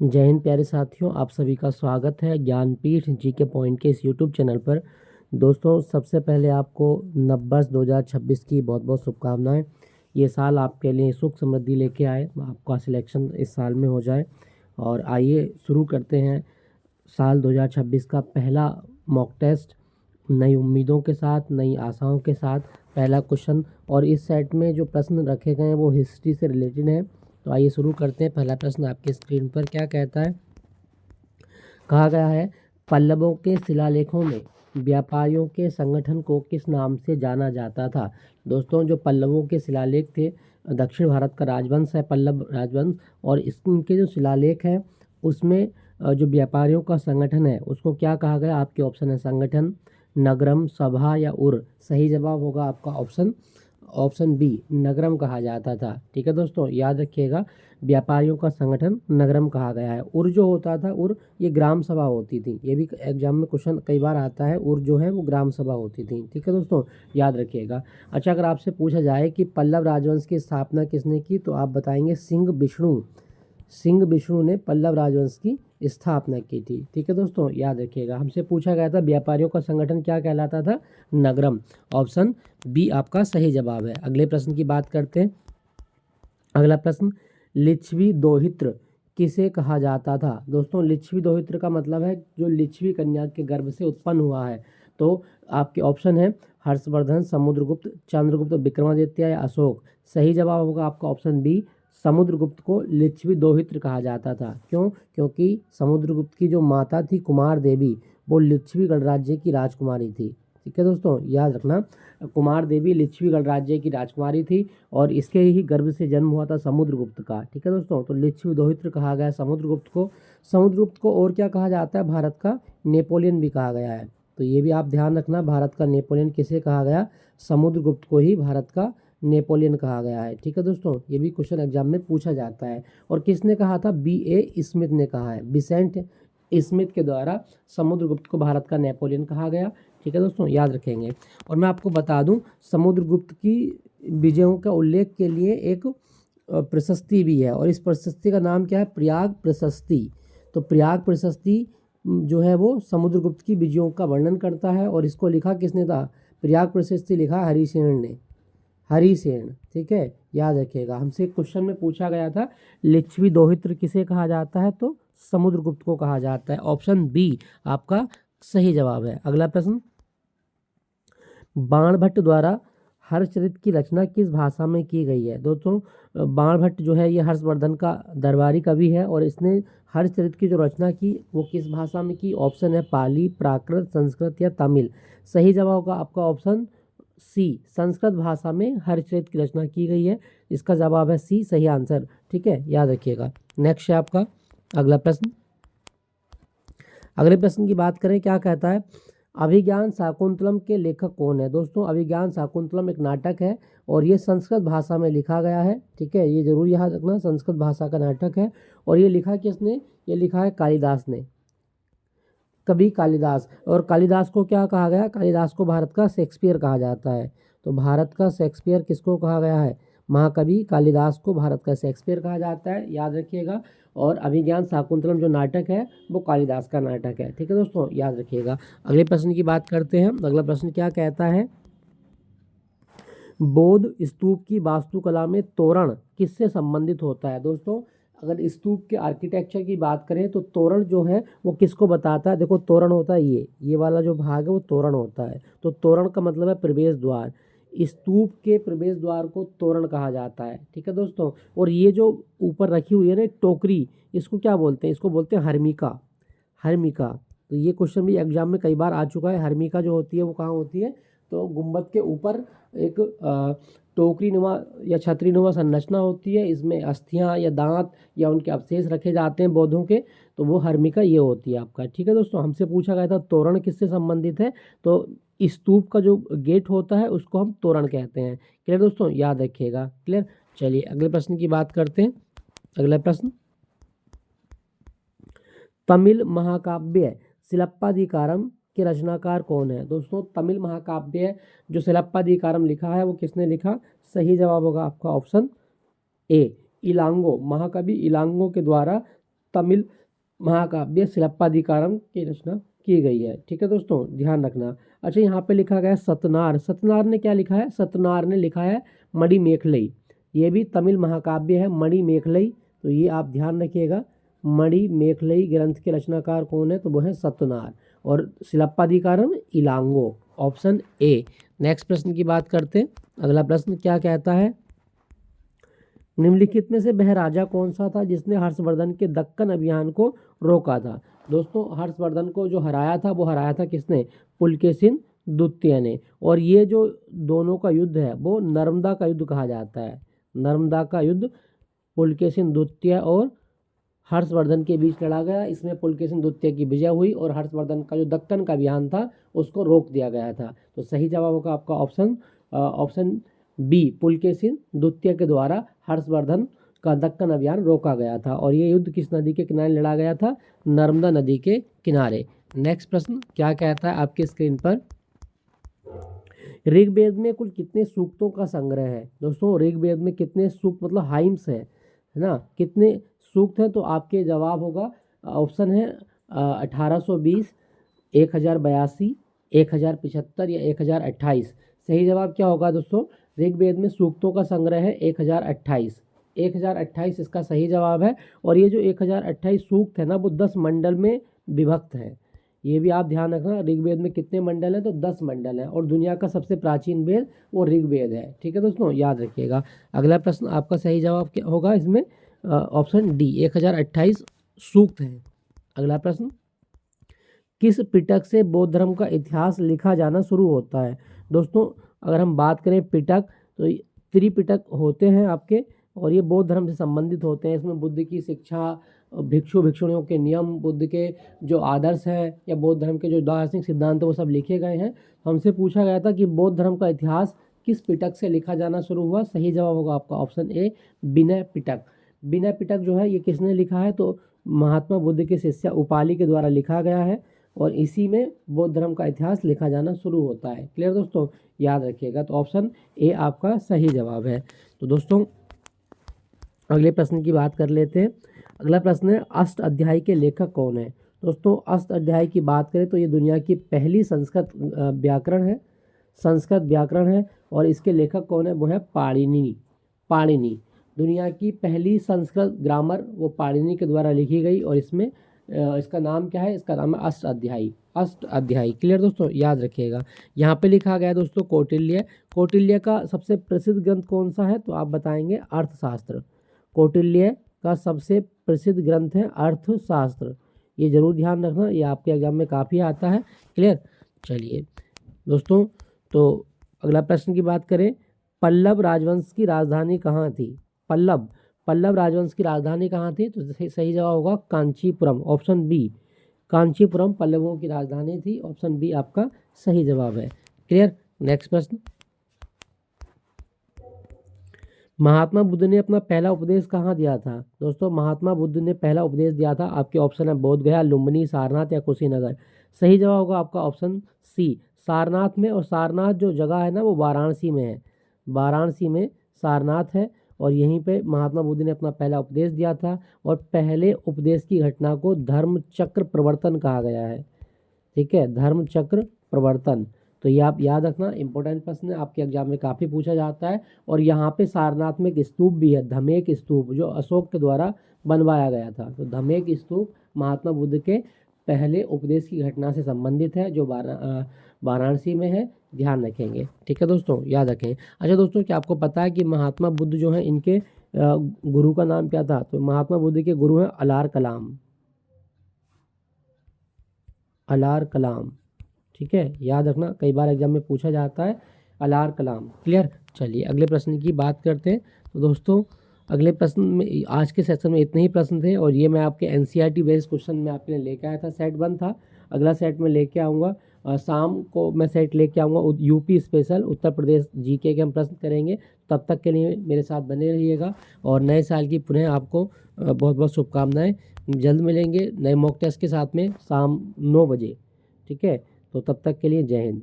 जय हिंद प्यारे साथियों, आप सभी का स्वागत है ज्ञानपीठ जीके पॉइंट के इस यूट्यूब चैनल पर। दोस्तों, सबसे पहले आपको नववर्ष 2026 की बहुत बहुत शुभकामनाएं। ये साल आपके लिए सुख समृद्धि लेके आए, आपका सिलेक्शन इस साल में हो जाए। और आइए शुरू करते हैं साल 2026 का पहला मॉक टेस्ट, नई उम्मीदों के साथ, नई आशाओं के साथ। पहला क्वेश्चन, और इस सेट में जो प्रश्न रखे गए हैं वो हिस्ट्री से रिलेटेड है। तो आइए शुरू करते हैं। पहला प्रश्न आपके स्क्रीन पर क्या कहता है? कहा गया है, पल्लवों के शिलालेखों में व्यापारियों के संगठन को किस नाम से जाना जाता था? दोस्तों, जो पल्लवों के शिलालेख थे, दक्षिण भारत का राजवंश है पल्लव राजवंश, और इनके जो शिलालेख हैं उसमें जो व्यापारियों का संगठन है उसको क्या कहा गया? आपके ऑप्शन है संगठन, नगरम, सभा या उर। सही जवाब होगा आपका ऑप्शन बी, नगरम कहा जाता था। ठीक है दोस्तों, याद रखिएगा, व्यापारियों का संगठन नगरम कहा गया है। उर जो होता था, उर ये ग्राम सभा होती थी। ये भी एग्जाम में क्वेश्चन कई बार आता है, उर जो है वो ग्राम सभा होती थी। ठीक है दोस्तों, याद रखिएगा। अच्छा, अगर आपसे पूछा जाए कि पल्लव राजवंश की स्थापना किसने की, तो आप बताएंगे सिंह विष्णु ने पल्लव राजवंश की स्थापना की थी। ठीक है दोस्तों, याद रखिएगा। हमसे पूछा गया था व्यापारियों का संगठन क्या कहलाता था? नगरम। ऑप्शन बी आपका सही जवाब है। अगले प्रश्न की बात करते हैं। अगला प्रश्न, लिच्छवी दोहित्र किसे कहा जाता था? दोस्तों, लिच्छवी दोहित्र का मतलब है जो लिच्छवी कन्या के गर्भ से उत्पन्न हुआ है। तो आपके ऑप्शन है हर्षवर्धन, समुद्रगुप्त, चंद्रगुप्त, विक्रमादित्य या अशोक। सही जवाब होगा आपका ऑप्शन बी, समुद्रगुप्त को लिच्छवी दोहित्र कहा जाता था। क्यों? क्योंकि समुद्रगुप्त की जो माता थी कुमार देवी, वो लिच्छवी गणराज्य की राजकुमारी थी। ठीक है दोस्तों, याद रखना, कुमार देवी लिच्छवी गणराज्य की राजकुमारी थी और इसके ही गर्भ से जन्म हुआ था समुद्रगुप्त का। ठीक है दोस्तों, तो लिच्छवी दोहित्र कहा गया समुद्रगुप्त को। समुद्रगुप्त को और क्या कहा जाता है? भारत का नेपोलियन भी कहा गया है। तो ये भी आप ध्यान रखना, भारत का नेपोलियन किसे कहा गया? समुद्रगुप्त को ही भारत का नेपोलियन कहा गया है। ठीक है दोस्तों, ये भी क्वेश्चन एग्जाम में पूछा जाता है। और किसने कहा था? B.A. स्मिथ ने कहा है। बिसेंट स्मिथ के द्वारा समुद्रगुप्त को भारत का नेपोलियन कहा गया। ठीक है दोस्तों, याद रखेंगे। और मैं आपको बता दूं, समुद्रगुप्त की विजयों का उल्लेख के लिए एक प्रशस्ति भी है, और इस प्रशस्ति का नाम क्या है? प्रयाग प्रशस्ति। तो प्रयाग प्रशस्ति जो है वो समुद्रगुप्त की विजयों का वर्णन करता है, और इसको लिखा किसने था? प्रयाग प्रशस्ति लिखा हरिसेन ने। हरिसेन। ठीक है, याद रखिएगा। हमसे क्वेश्चन में पूछा गया था लिच्छवी दोहित्र किसे कहा जाता है, तो समुद्रगुप्त को कहा जाता है। ऑप्शन बी आपका सही जवाब है। अगला प्रश्न, बाणभट्ट द्वारा हर्षचरित की रचना किस भाषा में की गई है? दोस्तों, बाणभट्ट जो है ये हर्षवर्धन का दरबारी कवि है, और इसने हर्षचरित की जो रचना की वो किस भाषा में की? ऑप्शन है पाली, प्राकृत, संस्कृत या तमिल। सही जवाब होगा आपका ऑप्शन सी, संस्कृत भाषा में हर्षचरित की रचना की गई है। इसका जवाब है सी, सही आंसर। ठीक है, याद रखिएगा। नेक्स्ट है आपका अगला प्रश्न। अगले प्रश्न की बात करें, क्या कहता है? अभिज्ञान शाकुंतलम के लेखक कौन है? दोस्तों, अभिज्ञान शाकुंतलम एक नाटक है, और ये संस्कृत भाषा में लिखा गया है। ठीक है, ये जरूर याद रखना, संस्कृत भाषा का नाटक है। और ये लिखा किसने? ये लिखा है कालिदास ने, कवि कालिदास। और कालिदास को क्या कहा गया? कालिदास को भारत का शेक्सपियर कहा जाता है। तो भारत का शेक्सपियर किसको कहा गया है? महाकवि कालिदास को भारत का शेक्सपियर कहा जाता है, याद रखिएगा। और अभिज्ञान शाकुंतलम जो नाटक है वो कालिदास का नाटक है। ठीक है दोस्तों, याद रखिएगा। अगले प्रश्न की बात करते हैं। अगला प्रश्न क्या कहता है? बौद्ध स्तूप की वास्तुकला में तोरण किससे संबंधित होता है? दोस्तों, अगर स्तूप के आर्किटेक्चर की बात करें तो तोरण जो है वो किसको बताता है? देखो, तोरण होता है ये वाला जो भाग है वो तोरण होता है। तो तोरण का मतलब है प्रवेश द्वार। स्तूप के प्रवेश द्वार को तोरण कहा जाता है। ठीक है दोस्तों, और ये जो ऊपर रखी हुई है ना एक टोकरी, इसको क्या बोलते हैं? इसको बोलते हैं हर्मिका। हर्मिका। तो ये क्वेश्चन भी एग्जाम में कई बार आ चुका है। हर्मिका जो होती है वो कहाँ होती है? तो गुंबद के ऊपर एक टोकरी नुमा या छतरी नुमा संरचना होती है। इसमें अस्थियां या दांत या उनके अवशेष रखे जाते हैं बौद्धों के। तो वो हर्मिका ये होती है आपका। ठीक है दोस्तों, हमसे पूछा गया था तोरण किससे संबंधित है, तो स्तूप का जो गेट होता है उसको हम तोरण कहते हैं। क्लियर दोस्तों, याद रखिएगा। क्लियर। चलिए अगले प्रश्न की बात करते हैं। अगला प्रश्न, तमिल महाकाव्य शिलप्पाधिकारम के रचनाकार कौन है? दोस्तों, तमिल महाकाव्य जो शिलप्पाधिकारम लिखा है वो किसने लिखा? सही जवाब होगा आपका ऑप्शन ए, इलांगो। महाकवि इलांगो के द्वारा तमिल महाकाव्य शिलप्पाधिकारम की रचना की गई है। ठीक है दोस्तों, ध्यान रखना। अच्छा, यहाँ पे लिखा गया है सतनार। सतनार ने क्या लिखा है? सतनार ने लिखा है मणिमेखलई। ये भी तमिल महाकाव्य है मणिमेखलई, तो ये आप ध्यान रखिएगा। मणिमेखलई ग्रंथ के रचनाकार कौन है? तो वो है सतनार। और शिलप्पाधिकारम इलांगो, ऑप्शन ए। नेक्स्ट प्रश्न की बात करते हैं। अगला प्रश्न क्या कहता है? निम्नलिखित में से वह राजा कौन सा था जिसने हर्षवर्धन के दक्कन अभियान को रोका था? दोस्तों, हर्षवर्धन को जो हराया था वो हराया था किसने? पुलकेशिन द्वितीय ने। और ये जो दोनों का युद्ध है वो नर्मदा का युद्ध कहा जाता है। नर्मदा का युद्ध पुलकेशिन द्वितीय और हर्षवर्धन के बीच लड़ा गया। इसमें पुलकेशिन द्वितीय की विजय हुई और हर्षवर्धन का जो दक्कन का अभियान था उसको रोक दिया गया था। तो सही जवाब होगा आपका ऑप्शन बी, पुलकेशिन द्वितीय के द्वारा हर्षवर्धन का दक्कन अभियान रोका गया था। और ये युद्ध किस नदी के किनारे लड़ा गया था? नर्मदा नदी के किनारे। नेक्स्ट प्रश्न क्या कहता है आपकी स्क्रीन पर? ऋग्वेद में कुल कितने सूक्तों का संग्रह है? दोस्तों, ऋग्वेद में कितने सूक्त मतलब हाइम्स है ना, कितने सूक्त हैं? तो आपके जवाब होगा, ऑप्शन है 1820, 1082, 1075 या 1028। सही जवाब क्या होगा दोस्तों? ऋग्वेद में सूक्तों का संग्रह है 1028। 1028 इसका सही जवाब है। और ये जो 1028 सूक्त है ना वो 10 मंडल में विभक्त है। ये भी आप ध्यान रखना, ऋग्वेद में कितने मंडल हैं? तो 10 मंडल हैं। और दुनिया का सबसे प्राचीन वेद वो ऋग्वेद है। ठीक है दोस्तों, याद रखिएगा। अगला प्रश्न आपका सही जवाब क्या होगा इसमें? ऑप्शन डी, 1028 सूक्त हैं। अगला प्रश्न, किस पिटक से बौद्ध धर्म का इतिहास लिखा जाना शुरू होता है? दोस्तों, अगर हम बात करें पिटक, तो त्रिपिटक होते हैं आपके, और ये बौद्ध धर्म से संबंधित होते हैं। इसमें बुद्ध की शिक्षा, भिक्षु भिक्षुणियों के नियम, बुद्ध के जो आदर्श हैं या बौद्ध धर्म के जो दार्शनिक सिद्धांत है वो सब लिखे गए हैं। हमसे पूछा गया था कि बौद्ध धर्म का इतिहास किस पिटक से लिखा जाना शुरू हुआ? सही जवाब होगा आपका ऑप्शन ए, विनय पिटक। विनय पिटक जो है ये किसने लिखा है? तो महात्मा बुद्ध के शिष्य उपाली के द्वारा लिखा गया है। और इसी में बौद्ध धर्म का इतिहास लिखा जाना शुरू होता है। क्लियर दोस्तों, याद रखिएगा। तो ऑप्शन ए आपका सही जवाब है। तो दोस्तों, अगले प्रश्न की बात कर लेते हैं। अगला प्रश्न है, अष्ट अध्याय के लेखक कौन है? दोस्तों, अष्ट अध्याय की बात करें तो ये दुनिया की पहली संस्कृत व्याकरण है। और इसके लेखक कौन है? वो है पाणिनि। दुनिया की पहली संस्कृत ग्रामर वो पाणिनि के द्वारा लिखी गई। और इसमें इसका नाम क्या है? इसका नाम है अष्ट अध्यायी। क्लियर दोस्तों, याद रखिएगा। यहाँ पे लिखा गया है दोस्तों कौटिल्य का सबसे प्रसिद्ध ग्रंथ कौन सा है? तो आप बताएंगे अर्थशास्त्र। कौटिल्य का सबसे प्रसिद्ध ग्रंथ है अर्थशास्त्र। ये जरूर ध्यान रखना, ये आपके एग्जाम में काफ़ी आता है। क्लियर। चलिए दोस्तों, तो अगला प्रश्न की बात करें, पल्लव राजवंश की राजधानी कहाँ थी? पल्लव राजवंश की राजधानी कहाँ थी? तो सही जवाब होगा कांचीपुरम, ऑप्शन बी। कांचीपुरम पल्लवों की राजधानी थी। ऑप्शन बी आपका सही जवाब है। क्लियर। नेक्स्ट प्रश्न, महात्मा बुद्ध ने अपना पहला उपदेश कहाँ दिया था? दोस्तों, महात्मा बुद्ध ने पहला उपदेश दिया था, आपके ऑप्शन है बोध गया, लुम्बिनी, सारनाथ या कुशीनगर। सही जवाब होगा आपका ऑप्शन सी, सारनाथ में। और सारनाथ जो जगह है ना वो वाराणसी में है। वाराणसी में सारनाथ है। और यहीं पे महात्मा बुद्ध ने अपना पहला उपदेश दिया था। और पहले उपदेश की घटना को धर्म चक्र प्रवर्तन कहा गया है। ठीक है, धर्म चक्र प्रवर्तन। तो ये आप याद रखना, इंपॉर्टेंट प्रश्न है, आपके एग्जाम में काफ़ी पूछा जाता है। और यहाँ पे सारनाथ में एक स्तूप भी है, धमेक स्तूप, जो अशोक के द्वारा बनवाया गया था। तो धमेक स्तूप महात्मा बुद्ध के पहले उपदेश की घटना से संबंधित है, जो वाराणसी में है। ध्यान रखेंगे। ठीक है दोस्तों, याद रखें। अच्छा दोस्तों, क्या आपको पता है कि महात्मा बुद्ध जो है इनके गुरु का नाम क्या था? तो महात्मा बुद्ध के गुरु हैं अलार कलाम। ठीक है, याद रखना, कई बार एग्जाम में पूछा जाता है अलार कलाम। क्लियर। चलिए अगले प्रश्न की बात करते हैं। तो दोस्तों, अगले प्रश्न में आज के सेशन में इतने ही प्रश्न थे। और ये मैं आपके एनसीईआरटी बेस्ड क्वेश्चन में आपके लिए लेके आया था। सेट 1 था, अगला सेट में लेके आऊँगा। शाम को मैं सेट लेके आऊँगा UP special, Uttar Pradesh GK के हम प्रश्न करेंगे। तब तक के लिए मेरे साथ बने रहिएगा। और नए साल की पुनः आपको बहुत बहुत शुभकामनाएं। जल्द मिलेंगे नए मॉक टेस्ट के साथ में शाम 9 बजे। ठीक है, तो तब तक के लिए जय हिंद।